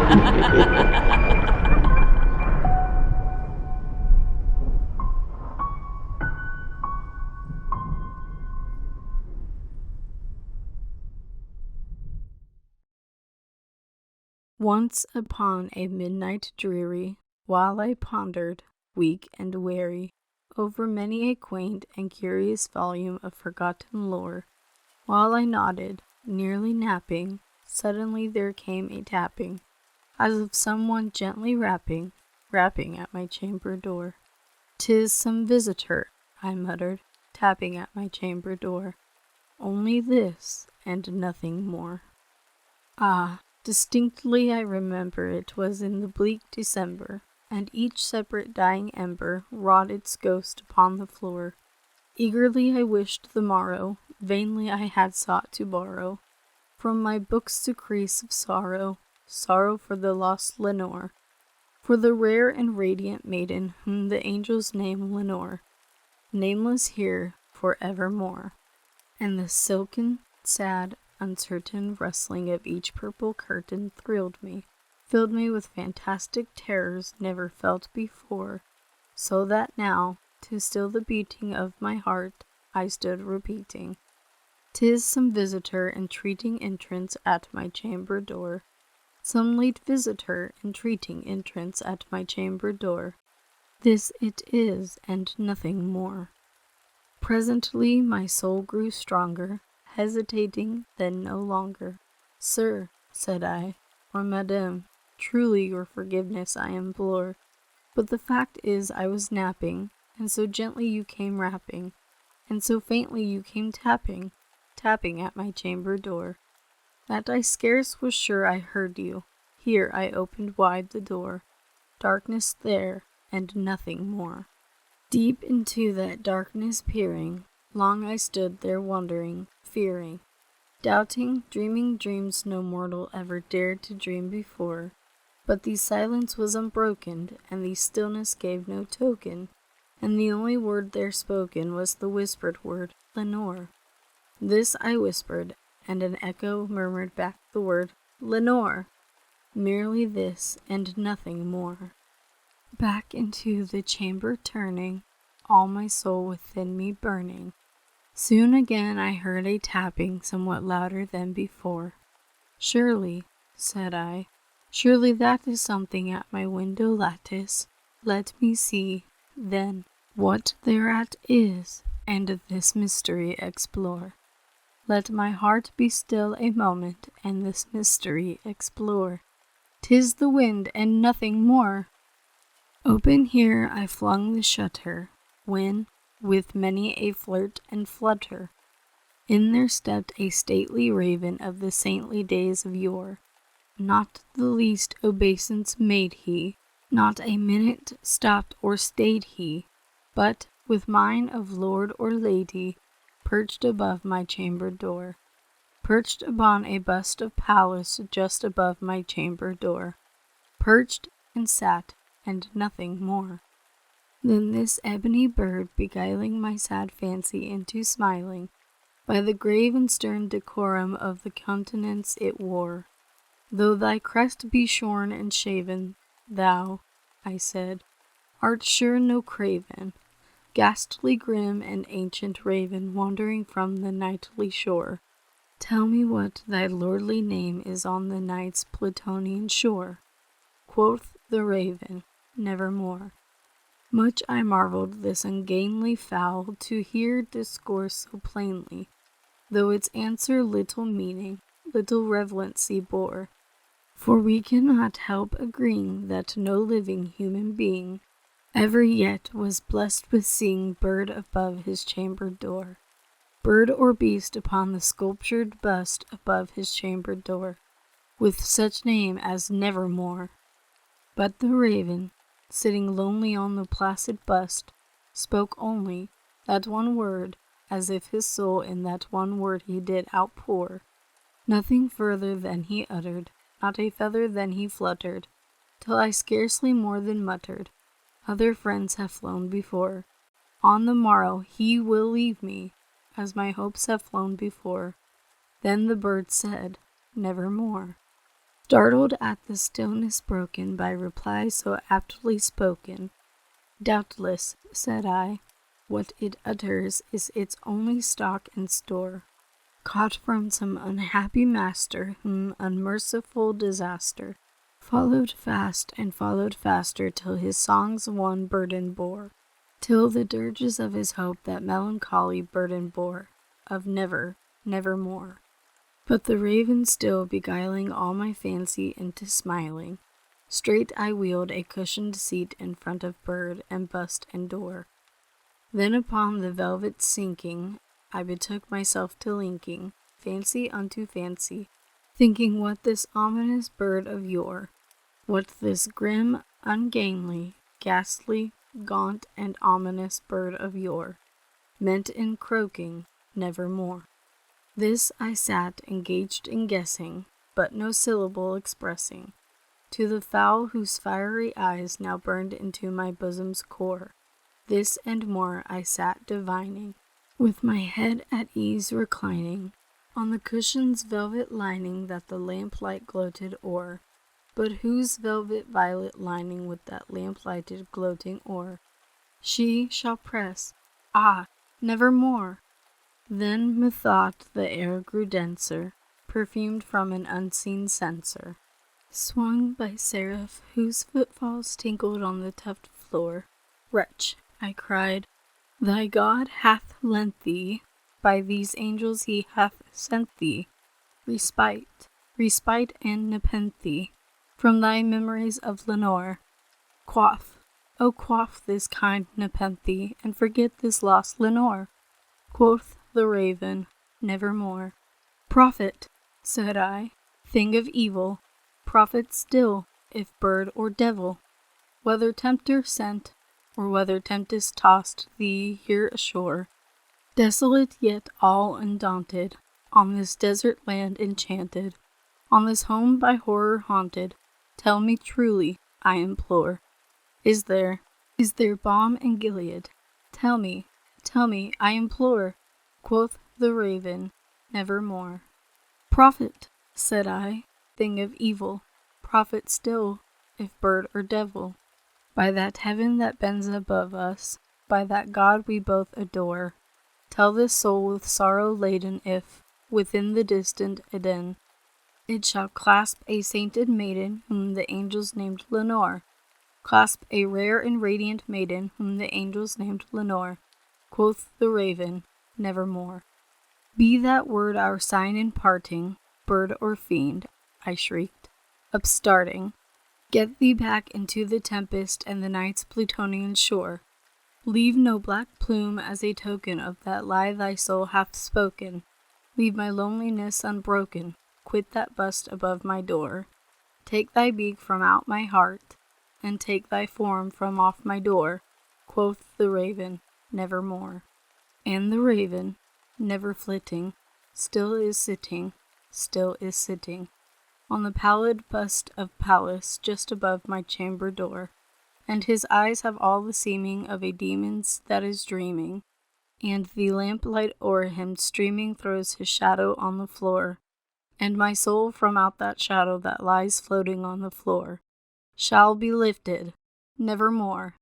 Once upon a midnight dreary, while I pondered, weak and weary, over many a quaint and curious volume of forgotten lore, while I nodded, nearly napping, suddenly there came a tapping, as of someone gently rapping at my chamber door. "'Tis some visitor," I muttered, tapping at my chamber door. "Only this, and nothing more." Ah, distinctly I remember it was in the bleak December, and each separate dying ember wrought its ghost upon the floor. Eagerly I wished the morrow, vainly I had sought to borrow from my book's decrease of sorrow, sorrow for the lost Lenore, for the rare and radiant maiden whom the angels name Lenore, nameless here for evermore. And the silken, sad, uncertain rustling of each purple curtain thrilled me, filled me with fantastic terrors never felt before, so that now, to still the beating of my heart, I stood repeating, "'Tis some visitor entreating entrance at my chamber door, some late visitor entreating entrance at my chamber door. This it is, and nothing more." Presently my soul grew stronger, hesitating then no longer. "Sir," said I, "or madame, truly your forgiveness I implore, but the fact is I was napping, and so gently you came rapping, and so faintly you came tapping at my chamber door, that I scarce was sure I heard you. Here I opened wide the door. Darkness there, and nothing more." Deep into that darkness peering, long I stood there wondering, fearing, doubting, dreaming dreams no mortal ever dared to dream before. But the silence was unbroken, and the stillness gave no token, and the only word there spoken was the whispered word, "Lenore." This I whispered, and an echo murmured back the word, "Lenore!" Merely this, and nothing more. Back into the chamber turning, all my soul within me burning, soon again I heard a tapping somewhat louder than before. "Surely," said I, "surely that is something at my window lattice. Let me see, then, what thereat is, and this mystery explore. Let my heart be still a moment, and this mystery explore. 'Tis the wind, and nothing more." Open here I flung the shutter, when, with many a flirt and flutter, in there stepped a stately raven of the saintly days of yore. Not the least obeisance made he, not a minute stopped or stayed he, but, with mien of lord or lady, perched above my chamber door, perched upon a bust of Pallas just above my chamber door, perched and sat, and nothing more. Then this ebony bird beguiling my sad fancy into smiling, by the grave and stern decorum of the countenance it wore. "Though thy crest be shorn and shaven, thou," I said, "art sure no craven, ghastly grim and ancient raven wandering from the nightly shore. Tell me what thy lordly name is on the night's Plutonian shore." Quoth the raven, "Nevermore." Much I marveled this ungainly fowl to hear discourse so plainly, though its answer little meaning, little relevancy bore. For we cannot help agreeing that no living human being ever yet was blessed with seeing bird above his chamber door, bird or beast upon the sculptured bust above his chamber door, with such name as Nevermore. But the raven, sitting lonely on the placid bust, spoke only that one word, as if his soul in that one word he did outpour. Nothing further than he uttered, not a feather than he fluttered, till I scarcely more than muttered, "Other friends have flown before. On the morrow he will leave me, as my hopes have flown before." Then the bird said, "Nevermore." Startled at the stillness broken by reply so aptly spoken. Doubtless, said I, what it utters is its only stock and store, caught from some unhappy master whom unmerciful disaster followed fast and followed faster till his songs one burden bore, till the dirges of his hope that melancholy burden bore, of never, nevermore. But the raven still beguiling all my fancy into smiling, straight I wheeled a cushioned seat in front of bird and bust and door. Then upon the velvet sinking, I betook myself to linking fancy unto fancy, thinking what this ominous bird of yore, what this grim, ungainly, ghastly, gaunt, and ominous bird of yore, meant in croaking nevermore. This I sat engaged in guessing, but no syllable expressing, to the fowl whose fiery eyes now burned into my bosom's core. This and more I sat divining, with my head at ease reclining, on the cushion's velvet lining that the lamplight gloated o'er, but whose velvet violet lining with that lamp-lighted gloating o'er she shall press, ah, nevermore! Then methought the air grew denser, perfumed from an unseen censer, swung by seraph whose footfalls tinkled on the tufted floor. Wretch, I cried, thy God hath lent thee, by these angels he hath sent thee, respite and nepenthe, from thy memories of Lenore. Quaff, oh quaff this kind nepenthe, and forget this lost Lenore. Quoth the raven, nevermore. Prophet, said I, thing of evil, prophet still, if bird or devil, whether tempter sent, or whether tempest tossed thee here ashore, desolate yet all undaunted, on this desert land enchanted, on this home by horror haunted, tell me truly, I implore, is there balm in Gilead? Tell me, I implore. Quoth the raven, nevermore. Prophet, said I, thing of evil, prophet still, if bird or devil, by that heaven that bends above us, by that God we both adore, tell this soul with sorrow laden if, within the distant Eden, it shall clasp a sainted maiden whom the angels named Lenore, clasp a rare and radiant maiden whom the angels named Lenore. Quoth the raven, nevermore. Be that word our sign in parting, bird or fiend, I shrieked, upstarting. Get thee back into the tempest and the night's Plutonian shore. Leave no black plume as a token of that lie thy soul hath spoken. Leave my loneliness unbroken. Quit that bust above my door. Take thy beak from out my heart, and take thy form from off my door. Quoth the raven, nevermore. And the raven, never flitting, still is sitting, on the pallid bust of Pallas just above my chamber door, and his eyes have all the seeming of a demon's that is dreaming, and the lamplight o'er him streaming throws his shadow on the floor, and my soul from out that shadow that lies floating on the floor shall be lifted, nevermore.